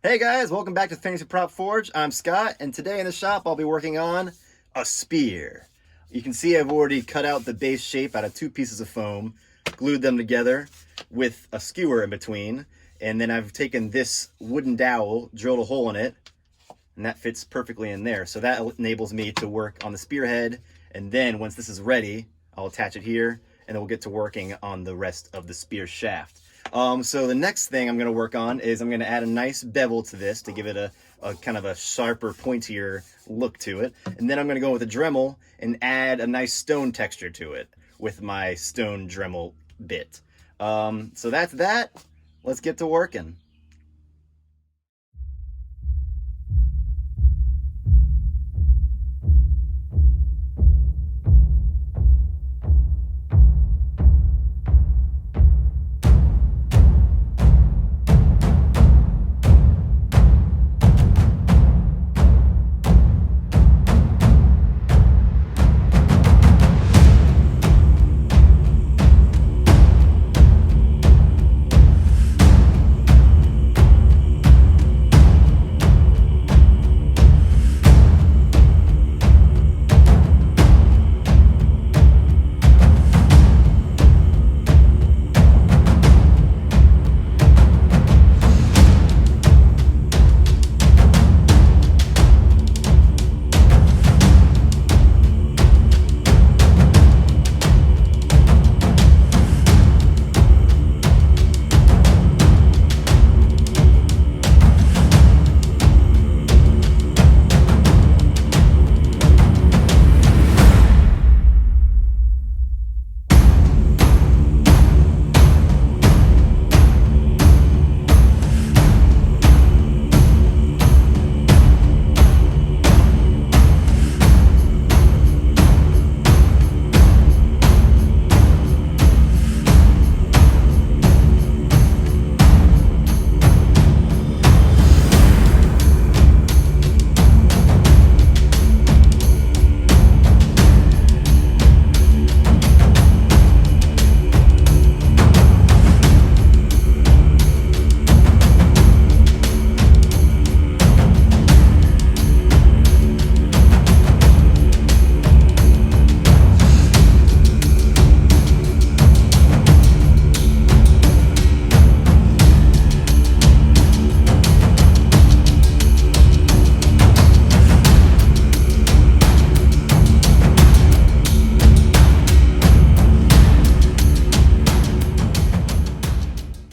Hey guys, welcome back to Fantasy Prop Forge. I'm Scott, and today in the shop I'll be working on a spear. You can see I've already cut out the base shape out of two pieces of foam, glued them together with a skewer in between, and then I've taken this wooden dowel, drilled a hole in it, and that fits perfectly in there. So that enables me to work on the spearhead, and then once this is ready, I'll attach it here, and then we'll get to working on the rest of the spear shaft. So the next thing I'm going to work on is I'm going to add a nice bevel to this to give it a kind of a sharper, pointier look to it. And then I'm going to go with a Dremel and add a nice stone texture to it with my stone Dremel bit. So that's that. Let's get to working.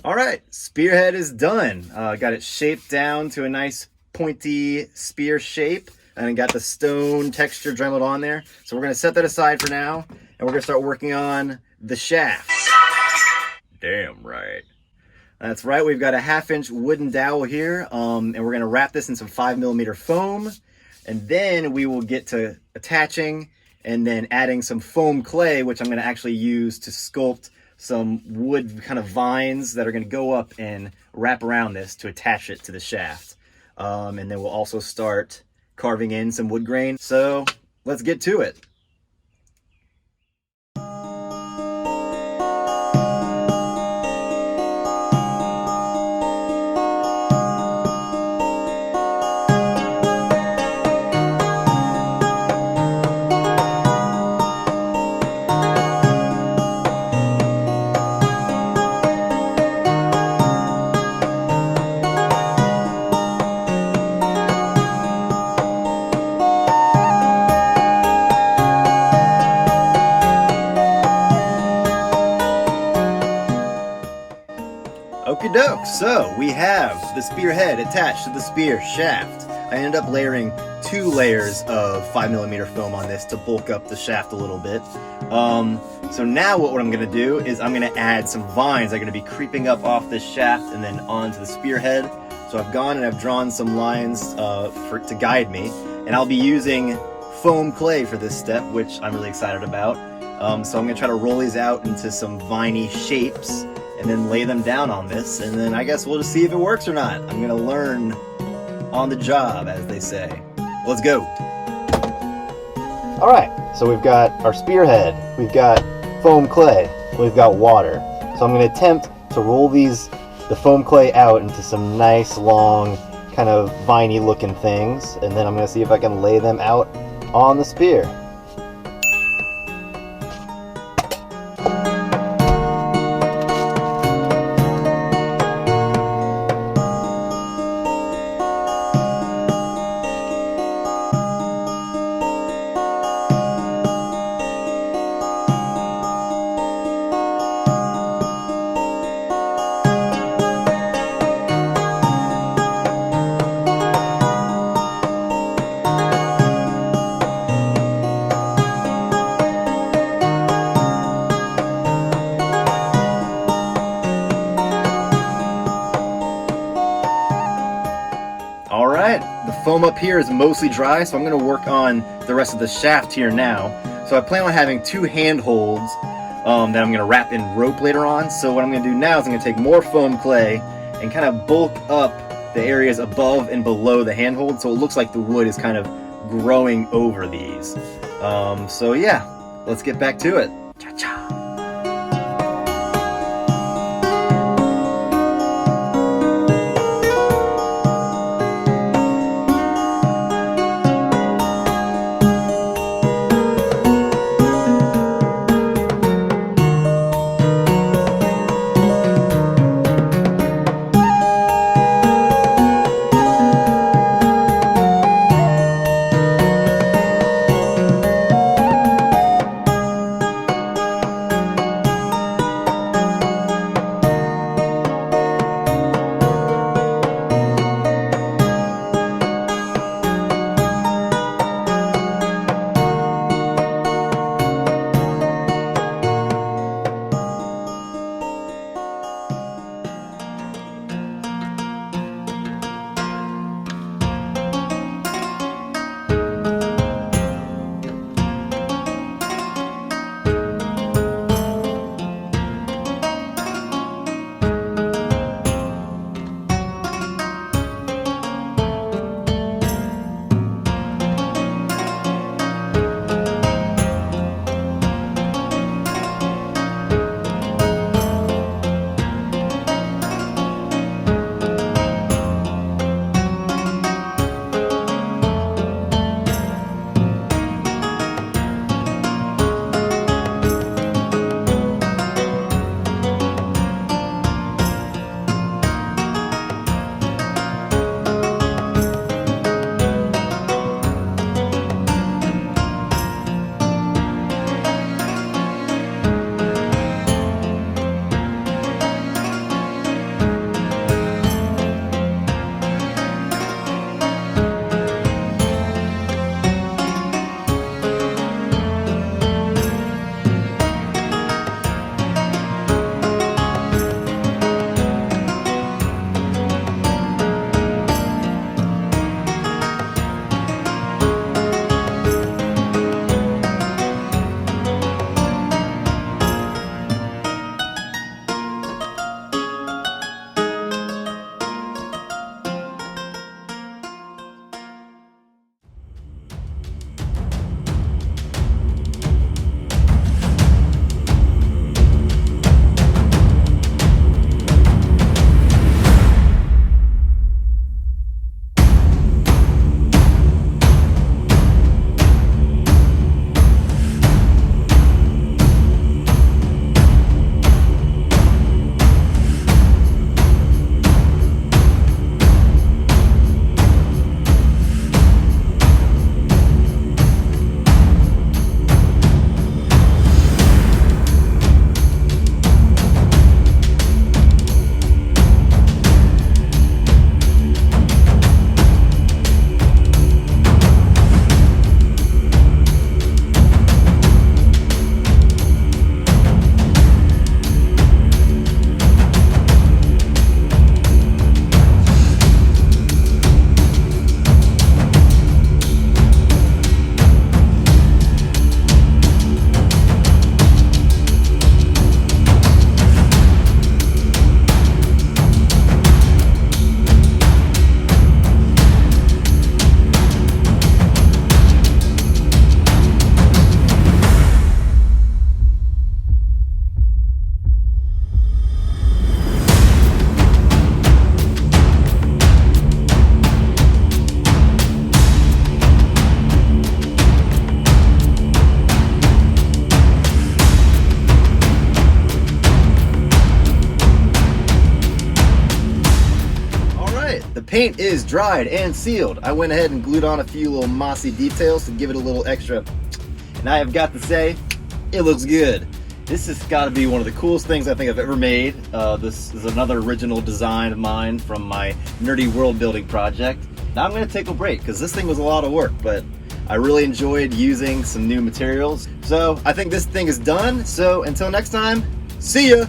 Alright, spearhead is done. Got it shaped down to a nice pointy spear shape, and got the stone texture dremeled on there. So we're going to set that aside for now, and we're going to start working on the shaft. Damn right. That's right, we've got a 1/2-inch wooden dowel here, and we're going to wrap this in some 5mm foam, and then we will get to attaching and then adding some foam clay, which I'm going to actually use to sculpt some wood kind of vines that are going to go up and wrap around this to attach it to the shaft. And then we'll also start carving in some wood grain. So let's get to it. Okie doke, so we have the spearhead attached to the spear shaft. I ended up layering 2 layers of 5mm foam on this to bulk up the shaft a little bit. So now what I'm going to do is I'm going to add some vines that are going to be creeping up off this shaft and then onto the spearhead. So I've gone and I've drawn some lines to guide me, and I'll be using foam clay for this step, which I'm really excited about. So I'm going to try to roll these out into some viney shapes and then lay them down on this, and then I guess we'll just see if it works or not. I'm gonna learn on the job, as they say. Let's go. All right, so we've got our spearhead, we've got foam clay, we've got water. So I'm gonna attempt to roll the foam clay out into some nice long kind of viney looking things, and then I'm going to see if I can lay them out on the spear. Alright, the foam up here is mostly dry, so I'm going to work on the rest of the shaft here now. So I plan on having two handholds that I'm going to wrap in rope later on. So what I'm going to do now is I'm going to take more foam clay and kind of bulk up the areas above and below the handhold, so it looks like the wood is kind of growing over these. So yeah, let's get back to it. Cha-cha! paint is dried and sealed. I went ahead and glued on a few little mossy details to give it a little extra, and I have got to say, it looks good. This has got to be one of the coolest things I think I've ever made. This is another original design of mine from my nerdy world building project. Now I'm going to take a break because this thing was a lot of work, but I really enjoyed using some new materials. So I think this thing is done. So until next time, see ya!